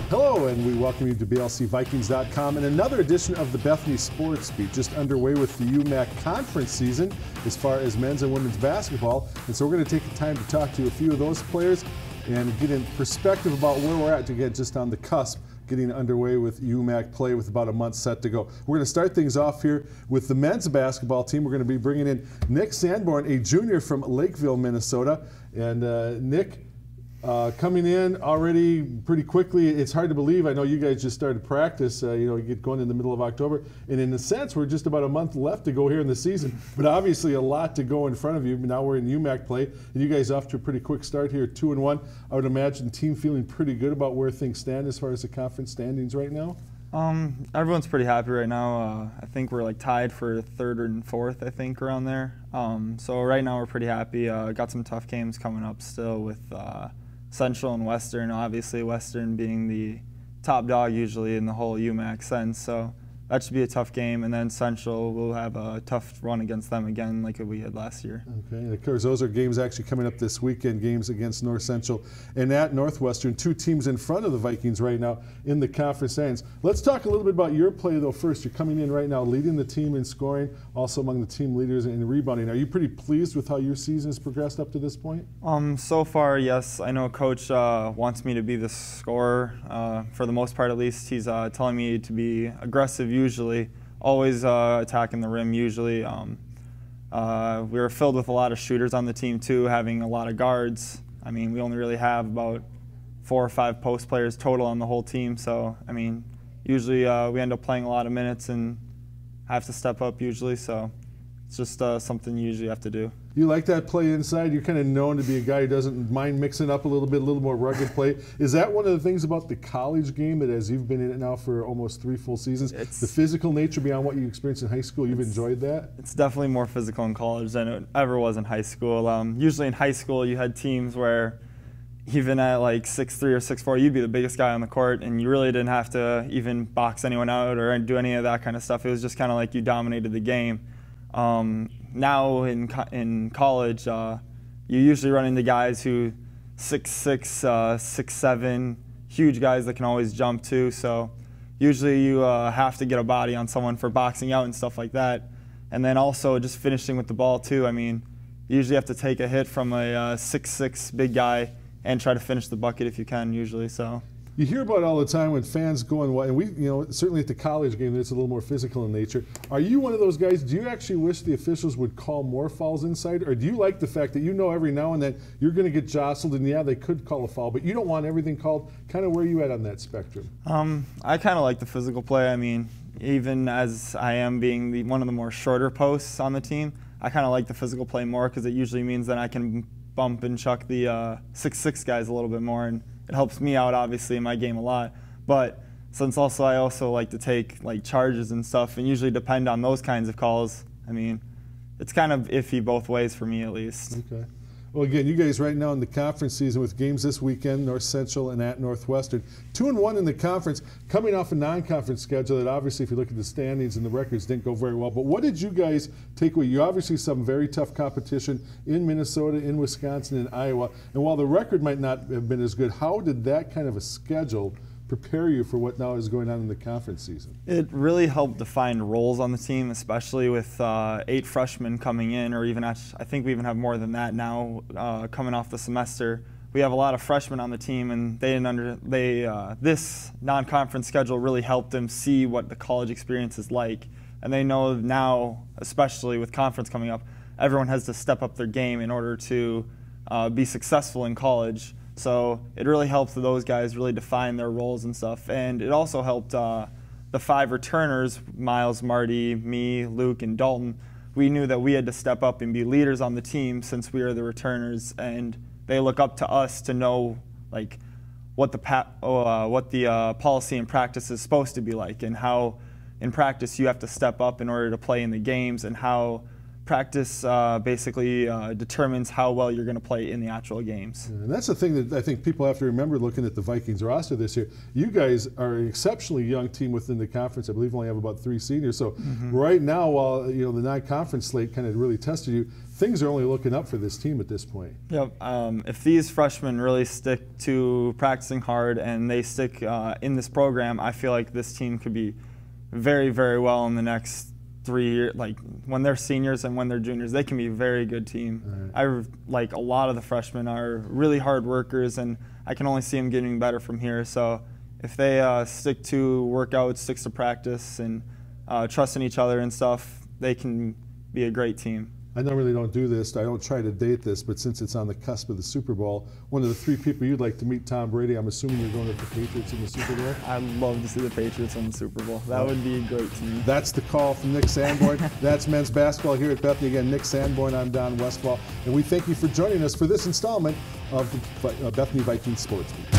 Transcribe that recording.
Hello, and we welcome you to BLCVikings.com and another edition of the Bethany Sports Beat. Just underway with the UMAC conference season as far as men's and women's basketball. And so we're going to take the time to talk to a few of those players and get in perspective about where we're at to get just on the cusp, getting underway with UMAC play with about a month set to go. We're going to start things off here with the men's basketball team. We're going to be bringing in Nick Sanborn, a junior from Lakeville, Minnesota. And Nick, coming in already pretty quickly. It's hard to believe. I know you guys just started practice. You get going in the middle of October. And in a sense, we're just about a month left to go here in the season. But obviously a lot to go in front of you. Now we're in UMAC play. And you guys off to a pretty quick start here, 2-1. I would imagine team feeling pretty good about where things stand as far as the conference standings right now. Everyone's pretty happy right now. I think we're like tied for third and fourth, I think, around there. So right now we're pretty happy. Got some tough games coming up still with Central and Western, obviously Western being the top dog usually in the whole UMAC sense, so that should be a tough game. And then Central will have a tough run against them again like we had last year. Okay, and of course those are games actually coming up this weekend, games against North Central and at Northwestern, two teams in front of the Vikings right now in the conference standings. Let's talk a little bit about your play though first. You're coming in right now leading the team in scoring, also among the team leaders in rebounding. Are you pretty pleased with how your season has progressed up to this point? So far, yes. I know Coach wants me to be the scorer, for the most part at least. He's telling me to be aggressive usually, always attacking the rim usually. We were filled with a lot of shooters on the team too, having a lot of guards. I mean, we only really have about 4 or 5 post players total on the whole team, so I mean, usually we end up playing a lot of minutes and have to step up usually, so it's just something you usually have to do. You like that play inside? You're kind of known to be a guy who doesn't mind mixing up a little more rugged play. Is that one of the things about the college game that as you've been in it now for almost 3 full seasons, the physical nature beyond what you experienced in high school, you've enjoyed that? It's definitely more physical in college than it ever was in high school. Usually in high school you had teams where even at like 6'3" or 6'4", you'd be the biggest guy on the court and you really didn't have to even box anyone out or do any of that kind of stuff. It was just kind of like you dominated the game. Now in college, you usually run into guys who 6'6", 6'7", huge guys that can always jump too. So usually you have to get a body on someone for boxing out and stuff like that. And then also just finishing with the ball too. I mean, you usually have to take a hit from a 6'6" big guy and try to finish the bucket if you can usually. So. You hear about it all the time when fans go and we, certainly at the college game, it's a little more physical in nature. Are you one of those guys, do you actually wish the officials would call more fouls inside, or do you like the fact that every now and then you're going to get jostled and yeah, they could call a foul, but you don't want everything called? Kind of where are you at on that spectrum? I kind of like the physical play. I mean, even as I am being one of the more shorter posts on the team, I kind of like the physical play more because it usually means that I can bump and chuck the 6'6" guys a little bit more, and it helps me out obviously in my game a lot. But since I also like to take like charges and stuff and usually depend on those kinds of calls, I mean, it's kind of iffy both ways for me at least. Okay. Well, again, you guys right now in the conference season with games this weekend, North Central and at Northwestern. 2-1 in the conference, coming off a non-conference schedule that obviously, if you look at the standings and the records, didn't go very well. But what did you guys take away? You obviously some very tough competition in Minnesota, in Wisconsin, and Iowa. And while the record might not have been as good, how did that kind of a schedule prepare you for what now is going on in the conference season? It really helped define roles on the team, especially with 8 freshmen coming in, or even I think we even have more than that now coming off the semester. We have a lot of freshmen on the team, and this non-conference schedule really helped them see what the college experience is like. And they know now, especially with conference coming up, everyone has to step up their game in order to be successful in college. So it really helped those guys really define their roles and stuff. And it also helped the 5 returners, Miles, Marty, me, Luke, and Dalton. We knew that we had to step up and be leaders on the team since we are the returners, and they look up to us to know like what the policy and practice is supposed to be like, and how in practice you have to step up in order to play in the games, and how practice basically determines how well you're going to play in the actual games. And that's the thing that I think people have to remember looking at the Vikings roster this year. You guys are an exceptionally young team within the conference. I believe we only have about 3 seniors. So right now, while the non-conference slate kind of really tested you, things are only looking up for this team at this point. Yep. If these freshmen really stick to practicing hard and they stick in this program, I feel like this team could be very, very well in the next 3 years. Like when they're seniors and when they're juniors, they can be a very good team. Right. Like a lot of the freshmen are really hard workers, and I can only see them getting better from here. So if they stick to workouts, stick to practice, and trust in each other and stuff, they can be a great team. I normally don't do this. I don't try to date this, but since it's on the cusp of the Super Bowl, one of the 3 people you'd like to meet, Tom Brady. I'm assuming you're going with the Patriots in the Super Bowl? I'd love to see the Patriots in the Super Bowl. That would be great to me. That's the call from Nick Sanborn. That's men's basketball here at Bethany. Again, Nick Sanborn, I'm Don Westphal, and we thank you for joining us for this installment of the Bethany Sports Beat.